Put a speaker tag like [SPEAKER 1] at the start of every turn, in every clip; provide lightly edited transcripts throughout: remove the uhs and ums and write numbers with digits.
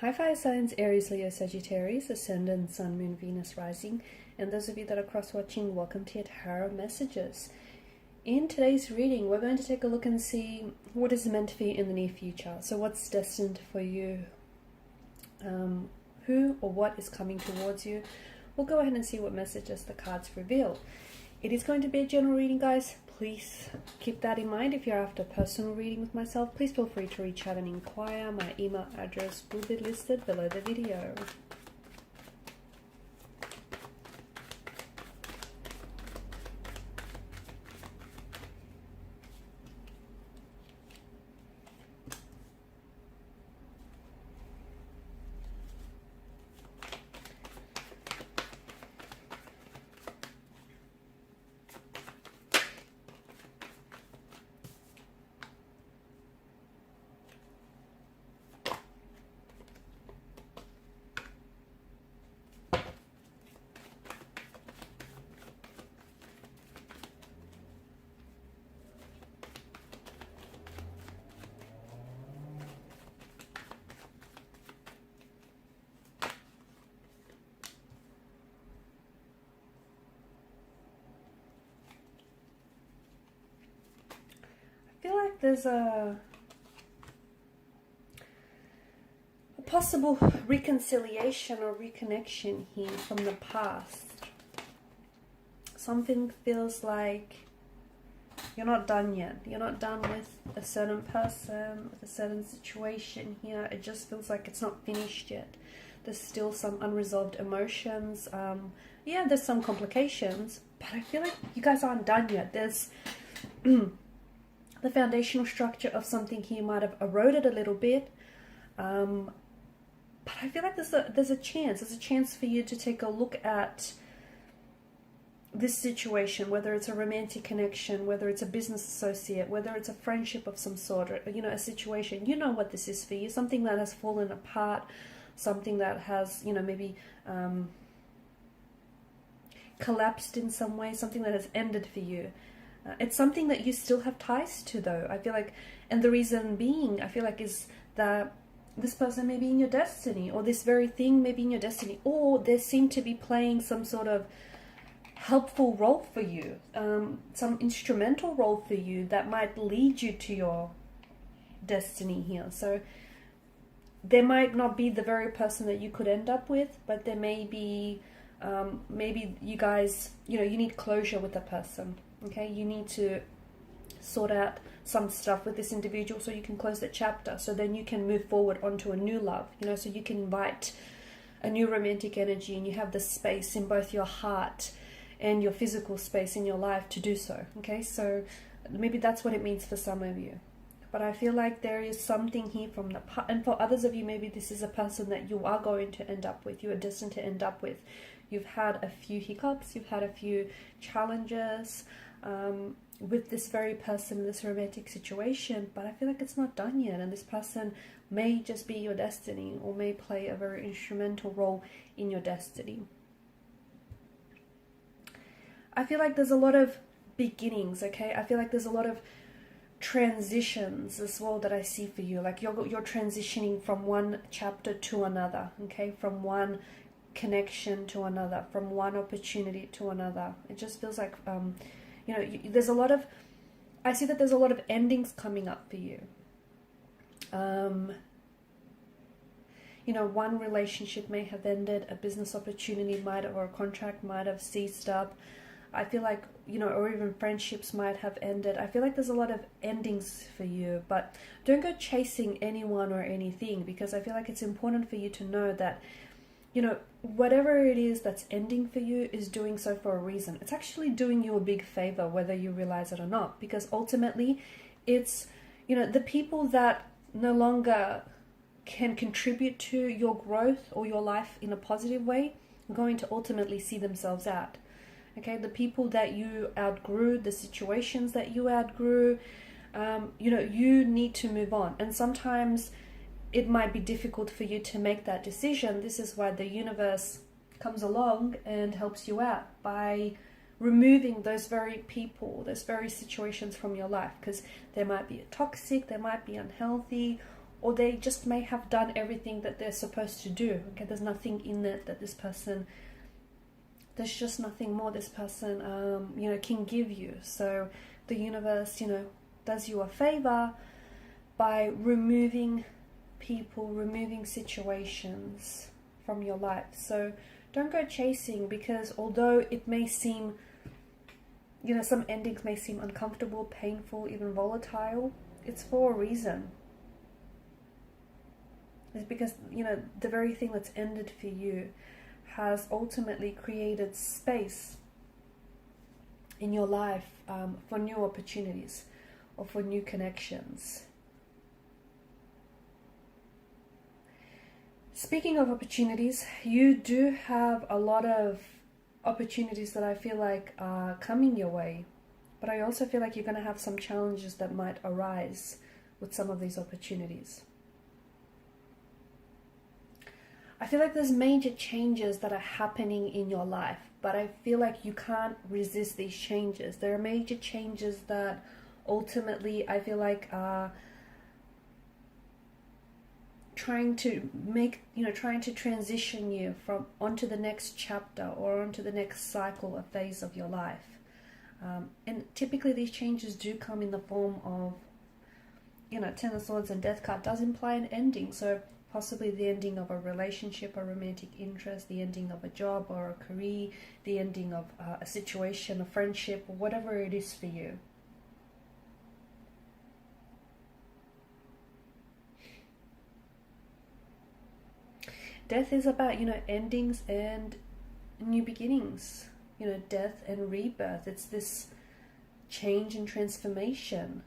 [SPEAKER 1] Hi fire signs, Aries, Leo, Sagittarius, Ascendant, Sun, Moon, Venus, Rising, and those of you that are cross-watching, welcome to your tarot messages. In today's reading, we're going to take a look and see what is meant for you in the near future. So what's destined for you, who or what is coming towards you. We'll go ahead and see what messages the cards reveal. It is going to be a general reading, guys. Please keep that in mind. If you're after a personal reading with myself, please feel free to reach out and inquire. My email address will be listed below the video. I feel like there's a possible reconciliation or reconnection here from the past. Something feels like you're not done yet. You're not done with a certain person, with a certain situation here. It just feels like it's not finished yet. There's still some unresolved emotions. Yeah, there's some complications, but I feel like you guys aren't done yet. There's the foundational structure of something here might have eroded a little bit, but I feel like there's a chance for you to take a look at this situation, whether it's a romantic connection, whether it's a business associate, whether it's a friendship of some sort, or, you know, a situation. You know what this is for you, something that has fallen apart, something that has, you know, maybe collapsed in some way, something that has ended for you. It's something that you still have ties to, though, I feel like. And the reason being, I feel like, is that this person may be in your destiny, or this very thing may be in your destiny, or they seem to be playing some sort of helpful role for you, some instrumental role for you that might lead you to your destiny here. So they might not be the very person that you could end up with, but there may be, maybe you guys, you know, you need closure with a person. Okay, you need to sort out some stuff with this individual so you can close the chapter, so then you can move forward onto a new love, you know, so you can invite a new romantic energy, and you have the space in both your heart and your physical space in your life to do so. Okay, so maybe that's what it means for some of you. But I feel like there is something here from the past, and for others of you, maybe this is a person that you are going to end up with, you are destined to end up with. You've had a few hiccups, you've had a few challenges with this very person in this romantic situation, but I feel like it's not done yet, and this person may just be your destiny, or may play a very instrumental role in your destiny. I feel like there's a lot of beginnings, okay? I feel like there's a lot of transitions as well that I see for you. Like you're transitioning from one chapter to another, okay? From one connection to another, from one opportunity to another. It just feels like you know, there's a lot of, I see that there's a lot of endings coming up for you. You know, one relationship may have ended, a business opportunity might, or a contract might have ceased up. I feel like, you know, or even friendships might have ended. I feel like there's a lot of endings for you, but don't go chasing anyone or anything, because I feel like it's important for you to know that, you know, whatever it is that's ending for you is doing so for a reason. It's actually doing you a big favor, whether you realize it or not, because ultimately it's, you know, the people that no longer can contribute to your growth or your life in a positive way are going to ultimately see themselves out. Okay, the people that you outgrew, the situations that you outgrew, you know, you need to move on. And sometimes it might be difficult for you to make that decision. This is why the universe comes along and helps you out by removing those very people, those very situations from your life, because they might be toxic, they might be unhealthy, or they just may have done everything that they're supposed to do. Okay, there's nothing in it that this person, there's just nothing more this person, you know, can give you. So the universe, you know, does you a favor by removing people, removing situations from your life. So don't go chasing, because although it may seem, you know, some endings may seem uncomfortable, painful, even volatile, it's for a reason. It's because, you know, the very thing that's ended for you has ultimately created space in your life for new opportunities or for new connections. Speaking of opportunities, you do have a lot of opportunities that I feel like are coming your way, but I also feel like you're going to have some challenges that might arise with some of these opportunities. I feel like there's major changes that are happening in your life, but I feel like you can't resist these changes. There are major changes that ultimately I feel like are trying to make, you know, trying to transition you from onto the next chapter or onto the next cycle or phase of your life. And typically these changes do come in the form of, you know, Ten of Swords and Death card does imply an ending. So possibly the ending of a relationship, a romantic interest, the ending of a job or a career, the ending of a situation, a friendship, or whatever it is for you. Death is about, you know, endings and new beginnings, you know, death and rebirth. It's this change and transformation.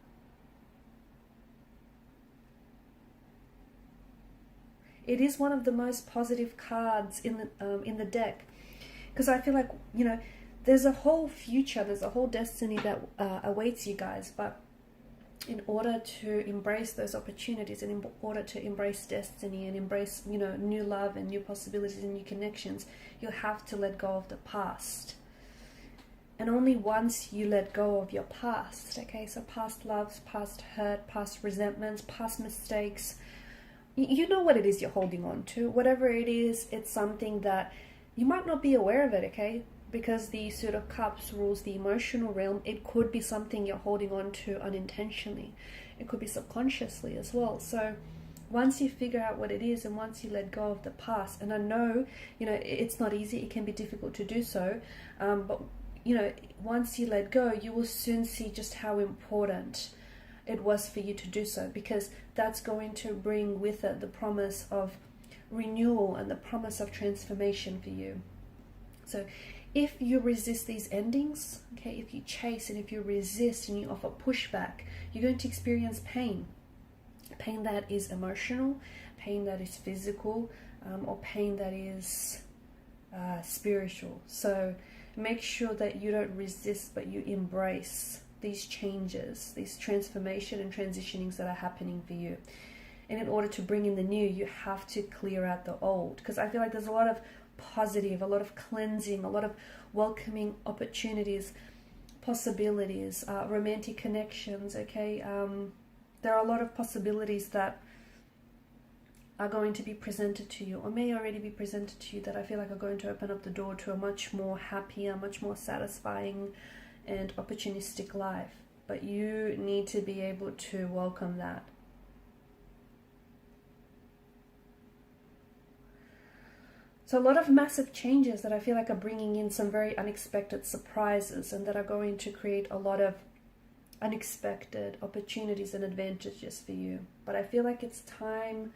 [SPEAKER 1] It is one of the most positive cards in the deck, because I feel like, you know, there's a whole future, there's a whole destiny that awaits you guys, but in order to embrace those opportunities and in order to embrace destiny and embrace, you know, new love and new possibilities and new connections, you'll have to let go of the past. And only once you let go of your past, okay, so past loves, past hurt, past resentments, past mistakes, you know what it is you're holding on to. Whatever it is, it's something that you might not be aware of it, okay? Because the Suit of Cups rules the emotional realm. It could be something you're holding on to unintentionally. It could be subconsciously as well. So once you figure out what it is and once you let go of the past, and I know, you know, it's not easy, it can be difficult to do so, but, you know, once you let go, you will soon see just how important it was for you to do so, because that's going to bring with it the promise of renewal and the promise of transformation for you. So if you resist these endings, okay, if you chase and if you resist and you offer pushback, you're going to experience pain. Pain that is emotional, pain that is physical, or pain that is spiritual. So make sure that you don't resist, but you embrace these changes, these transformation and transitionings that are happening for you. And in order to bring in the new, you have to clear out the old, because I feel like there's a lot of positive, a lot of cleansing, a lot of welcoming opportunities, possibilities, romantic connections, okay? There are a lot of possibilities that are going to be presented to you or may already be presented to you that I feel like are going to open up the door to a much more happier, much more satisfying and opportunistic life. But you need to be able to welcome that. So a lot of massive changes that I feel like are bringing in some very unexpected surprises and that are going to create a lot of unexpected opportunities and advantages for you. But I feel like it's time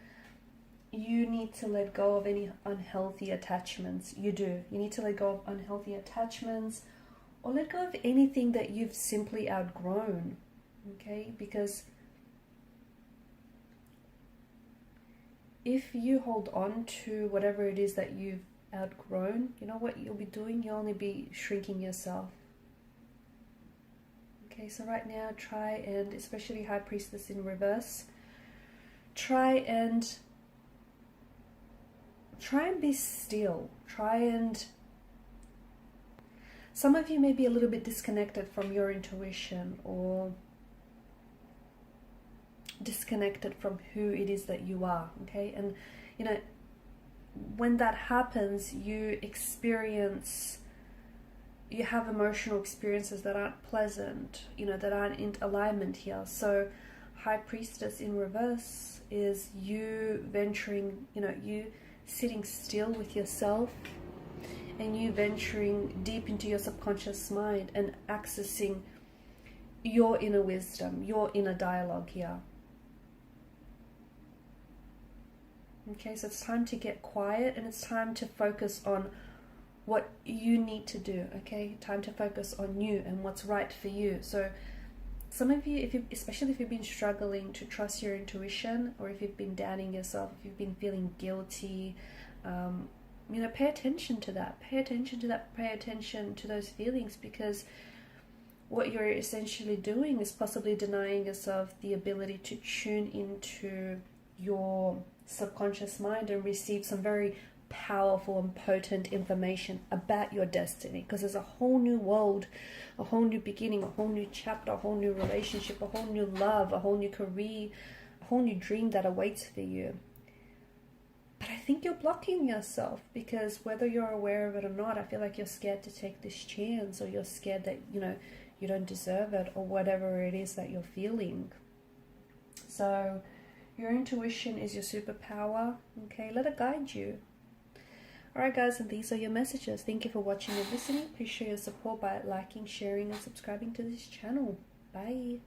[SPEAKER 1] you need to let go of any unhealthy attachments. You do. You need to let go of unhealthy attachments or let go of anything that you've simply outgrown, okay? Because if you hold on to whatever it is that you've outgrown, you know what you'll be doing? You'll only be shrinking yourself. Okay, so right now try and, especially High Priestess in reverse, try and be still. Some of you may be a little bit disconnected from your intuition or disconnected from who it is that you are, okay? And, you know, when that happens, you have emotional experiences that aren't pleasant, you know, that aren't in alignment here. So High Priestess in reverse is you venturing, you know, you sitting still with yourself, and you venturing deep into your subconscious mind and accessing your inner wisdom, your inner dialogue here. Okay, so it's time to get quiet, and it's time to focus on what you need to do, okay? Time to focus on you and what's right for you. So some of you, especially if you've been struggling to trust your intuition, or if you've been doubting yourself, if you've been feeling guilty, you know, pay attention to that. Pay attention to that. Pay attention to those feelings, because what you're essentially doing is possibly denying yourself the ability to tune into your subconscious mind and receive some very powerful and potent information about your destiny, because there's a whole new world, a whole new beginning, a whole new chapter, a whole new relationship, a whole new love, a whole new career, a whole new dream that awaits for you. But I think you're blocking yourself, because whether you're aware of it or not, I feel like you're scared to take this chance, or you're scared that, you know, you don't deserve it, or whatever it is that you're feeling. So your intuition is your superpower, okay? Let it guide you. Alright guys, and these are your messages. Thank you for watching and listening. Please show your support by liking, sharing and subscribing to this channel. Bye.